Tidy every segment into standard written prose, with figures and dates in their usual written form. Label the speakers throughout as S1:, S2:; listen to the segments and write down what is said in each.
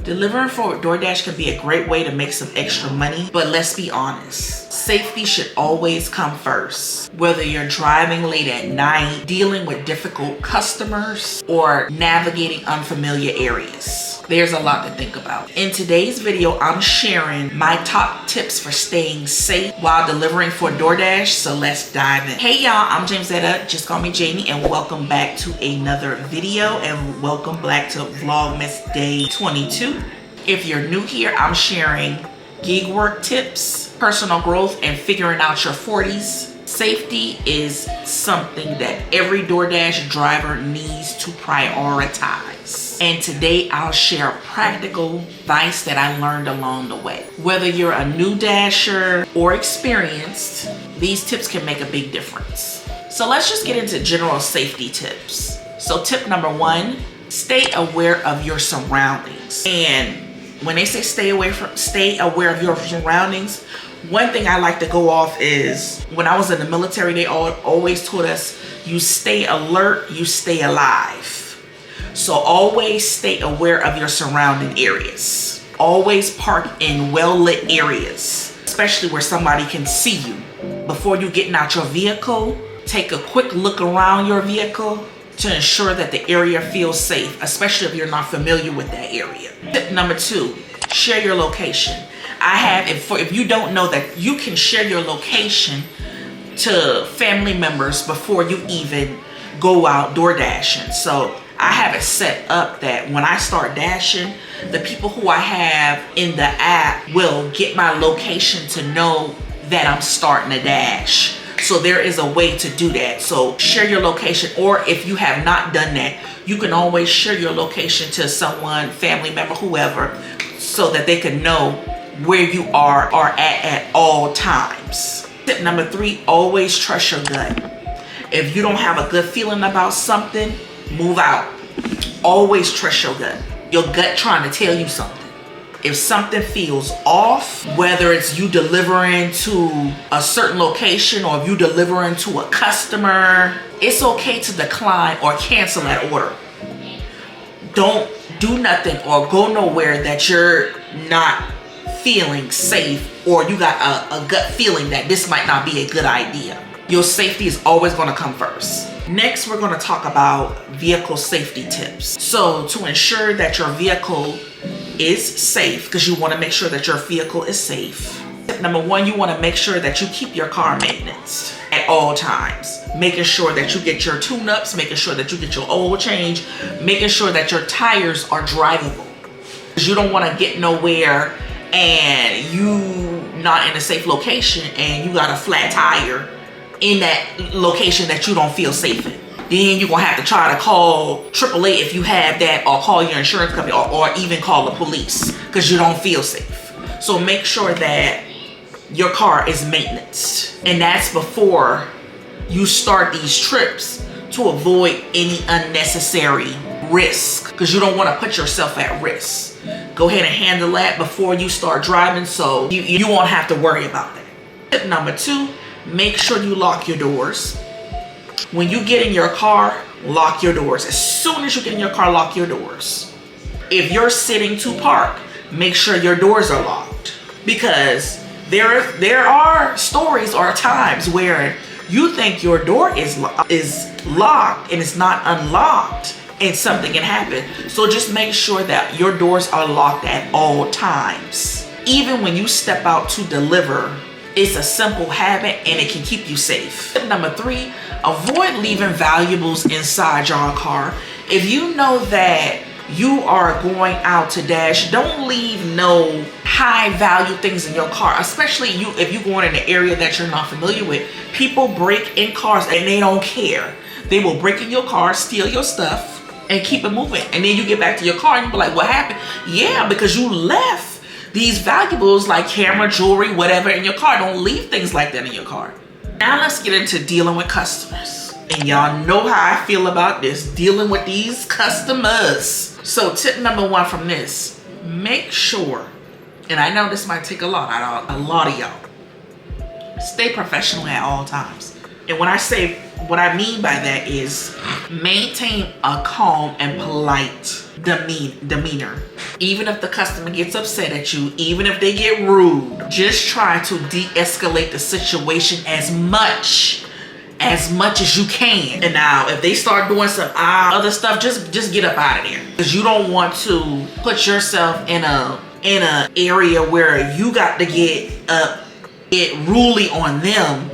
S1: Delivering for DoorDash can be a great way to make some extra money, but let's be honest. Safety should always come first. Whether you're driving late at night, dealing with difficult customers, or navigating unfamiliar areas, there's a lot to think about. In today's video, I'm sharing my top tips for staying safe while delivering for DoorDash, so let's dive in. Hey y'all, I'm Jamesetta, just call me Jamie, and welcome back to another video, and welcome back to Vlogmas Day 22. If you're new here, I'm sharing gig work tips, personal growth, and figuring out your 40s. Safety is something that every DoorDash driver needs to prioritize. And today I'll share practical advice that I learned along the way. Whether you're a new dasher or experienced, these tips can make a big difference. So let's just get into general safety tips. So tip number one, stay aware of your surroundings. And when they say stay aware of your surroundings, one thing I like to go off is when I was in the military, they always taught us, you stay alert, you stay alive. So always stay aware of your surrounding areas. Always park in well-lit areas, especially where somebody can see you. Before you getting out your vehicle, take a quick look around your vehicle to ensure that the area feels safe, especially if you're not familiar with that area. Tip number two, share your location. If you don't know that you can share your location to family members before you even go out door dashing. So I have it set up that when I start dashing, the people who I have in the app will get my location to know that I'm starting a dash. So there is a way to do that. So share your location, or if you have not done that, you can always share your location to someone, family member, whoever, so that they can know where you are at all times. Tip number three, always trust your gut. If you don't have a good feeling about something, move out. Always trust your gut. Your gut trying to tell you something. If something feels off, whether it's you delivering to a certain location or if you delivering to a customer, it's okay to decline or cancel that order. Don't do nothing or go nowhere that you're not feeling safe, or you got a gut feeling that this might not be a good idea. Your safety is always going to come first. Next, we're going to talk about vehicle safety tips. So to ensure that your vehicle is safe, because you want to make sure that your vehicle is safe. Tip number one, you want to make sure that you keep your car maintenance at all times. Making sure that you get your tune-ups, making sure that you get your oil change, making sure that your tires are drivable. Because you don't want to get nowhere and you not in a safe location and you got a flat tire in that location that you don't feel safe in. Then you're gonna have to try to call AAA if you have that, or call your insurance company, or even call the police because you don't feel safe. So make sure that your car is maintenance, and that's before you start these trips to avoid any unnecessary risk, because you don't want to put yourself at risk. Go ahead and handle that before you start driving, so you won't have to worry about that. Tip number two, make sure you lock your doors. When you get in your car, lock your doors. As soon as you get in your car, lock your doors. If you're sitting to park, make sure your doors are locked, because there are stories or times where you think your door is locked and it's not unlocked, and something can happen. So just make sure that your doors are locked at all times. Even when you step out to deliver, it's a simple habit and it can keep you safe. Tip number three, avoid leaving valuables inside your car. If you know that you are going out to dash, don't leave no high value things in your car, especially if you're going in an area that you're not familiar with. People break in cars and they don't care. They will break in your car, steal your stuff, and keep it moving. And then you get back to your car and you be like, what happened? Yeah, because you left these valuables like camera, jewelry, whatever in your car. Don't leave things like that in your car. Now let's get into dealing with customers. And y'all know how I feel about this, dealing with these customers. So tip number one from this, make sure, and I know this might take a lot out of a lot of y'all, stay professional at all times. And when I say What I mean by that is maintain a calm and polite demeanor. Even if the customer gets upset at you, even if they get rude, just try to de-escalate the situation as much as you can. And now if they start doing some other stuff, just get up out of there, because you don't want to put yourself in a area where you got to get ruly on them,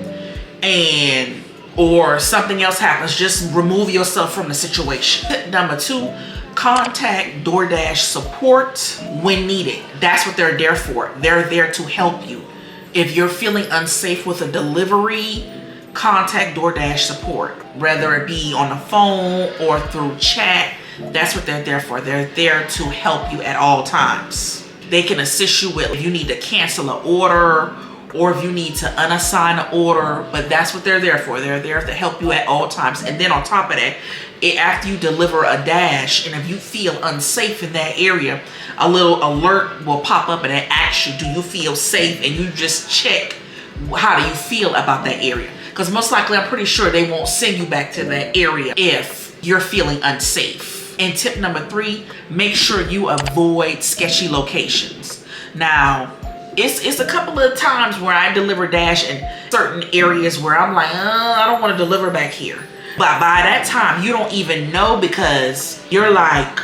S1: and or something else happens. Just remove yourself from the situation. Tip number 2, contact DoorDash support when needed. That's what they're there for. They're there to help you. If you're feeling unsafe with a delivery, contact DoorDash support, whether it be on the phone or through chat. That's what they're there for. They're there to help you at all times. They can assist you with if you need to cancel an order or if you need to unassign an order, but that's what they're there for. They're there to help you at all times. And then on top of that, after you deliver a dash, and if you feel unsafe in that area, a little alert will pop up and it asks you, do you feel safe? And you just check, how do you feel about that area? Because most likely, I'm pretty sure they won't send you back to that area if you're feeling unsafe. And tip number 3, make sure you avoid sketchy locations. Now, it's a couple of times where I deliver dash in certain areas where I'm like, I don't want to deliver back here. But by that time, you don't even know, because you're like,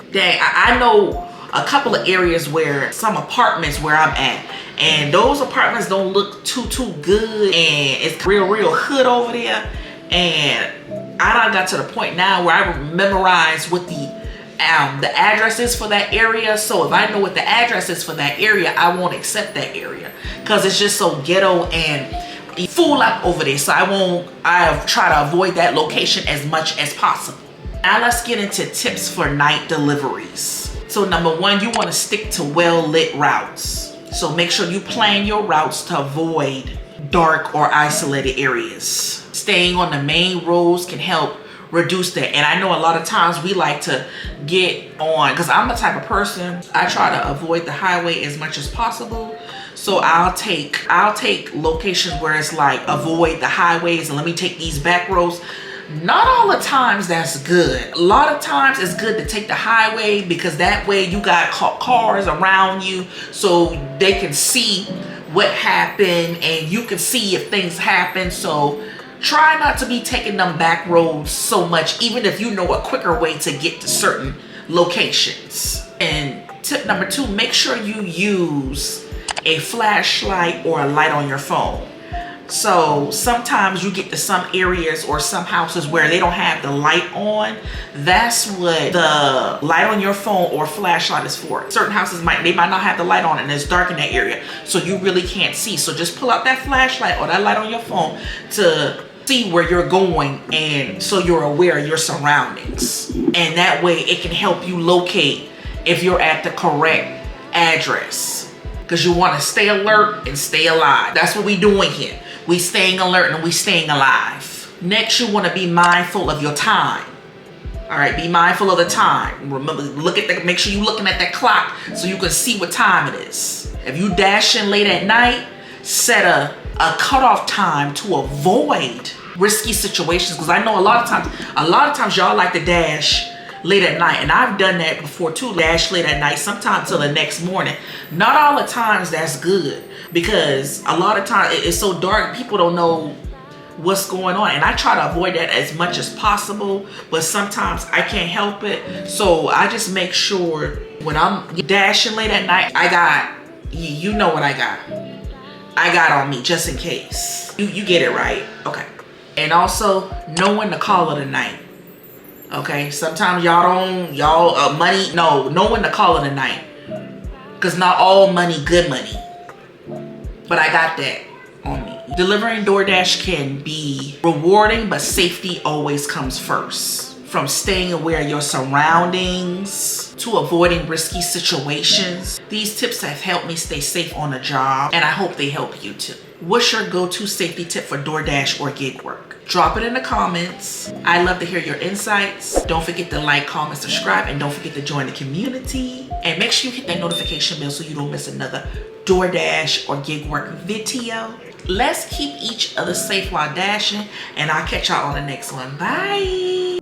S1: dang, I know a couple of areas where some apartments where I'm at, and those apartments don't look too good, and it's real hood over there. And I done got to the point now where I memorize what the address is for that area. So if I know what the address is for that area, I won't accept that area, because it's just so ghetto and full up over there. So I'll try to avoid that location as much as possible. Now let's get into tips for night deliveries. So number 1, you want to stick to well-lit routes. So make sure you plan your routes to avoid dark or isolated areas. Staying on the main roads can help reduce that. And I know a lot of times we like to get on, because I'm the type of person, I try to avoid the highway as much as possible. So I'll take locations where it's like avoid the highways and let me take these back roads. Not all the times that's good. A lot of times it's good to take the highway, because that way you got cars around you so they can see what happened and you can see if things happen. So try not to be taking them back roads so much, even if you know a quicker way to get to certain locations. And tip number 2, make sure you use a flashlight or a light on your phone. So sometimes you get to some areas or some houses where they don't have the light on. That's what the light on your phone or flashlight is for. Certain houses might not have the light on and it's dark in that area, so you really can't see. So just pull out that flashlight or that light on your phone to see where you're going, and so you're aware of your surroundings. And that way it can help you locate if you're at the correct address, because you want to stay alert and stay alive. That's what we're doing here. We staying alert and we staying alive. Next, you want to be mindful of your time. All right, be mindful of the time. Remember, make sure you're looking at that clock so you can see what time it is. If you dash in late at night, set a cutoff time to avoid risky situations, because I know a lot of times y'all like to dash late at night, and I've done that before too. Dash late at night, sometimes till the next morning. Not all the times that's good, because a lot of times it's so dark, people don't know what's going on, and I try to avoid that as much as possible, but sometimes I can't help it. So I just make sure when I'm dashing late at night, I got, you know what I got on me just in case. You get it right? Okay. And also know when to call it a night. Okay, sometimes know when to call it a night, because not all money good money, but I got that on me. Delivering DoorDash can be rewarding, but safety always comes first. From staying aware of your surroundings to avoiding risky situations, these tips have helped me stay safe on the job, and I hope they help you too. What's your go-to safety tip for DoorDash or gig work? Drop it in the comments. I love to hear your insights. Don't forget to like, comment, subscribe, and don't forget to join the community. And make sure you hit that notification bell so you don't miss another DoorDash or gig work video. Let's keep each other safe while dashing, and I'll catch y'all on the next one. Bye.